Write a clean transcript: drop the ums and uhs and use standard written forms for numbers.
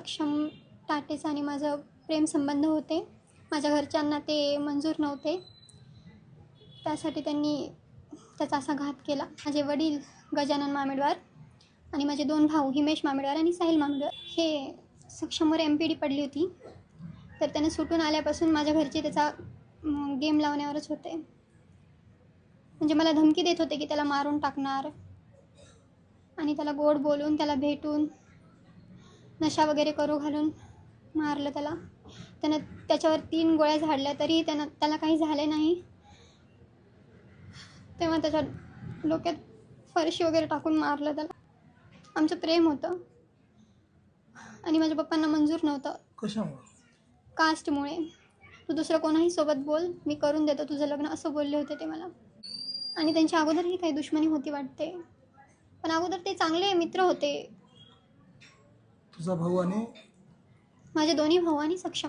सक्षम टाटेचा आणि माझं प्रेमसंबंध होते. माझ्या घरच्यांना ते मंजूर नव्हते. त्यासाठी त्यांनी त्याचा असा घात केला. माझे वडील गजानन मामेडवार आणि माझे 2 भाऊ हिमेश मामेडवार आणि साहिल मामेडवार हे सक्षमवर MPD पडली होती. तर त्याने सुटून आल्यापासून माझ्या घरचे त्याचा गेम लावण्यावरच होते. म्हणजे मला धमकी देत होते की त्याला मारून टाकणार आणि त्याला गोड बोलून त्याला भेटून नशा वगैरे करू घालून मारलं त्याला. त्यानं त्याच्यावर 3 गोळ्या झाडल्या तरी त्याला काही झाले नाही. तेव्हा त्याच्या डोक्यात फरशी वगैरे टाकून मारलं त्याला. आमचं प्रेम होतं आणि माझ्या पप्पांना मंजूर नव्हतं. कशामुळे? कास्टमुळे. तू दुसरं कोणाही सोबत बोल, मी करून देतो तुझं लग्न, असं बोलले होते ते मला. आणि त्यांच्या अगोदरही काही दुश्मनी होती वाटते, पण अगोदर ते चांगले मित्र होते. तुझा भाऊ आणि माझे 2 भाऊ आणि सक्षम.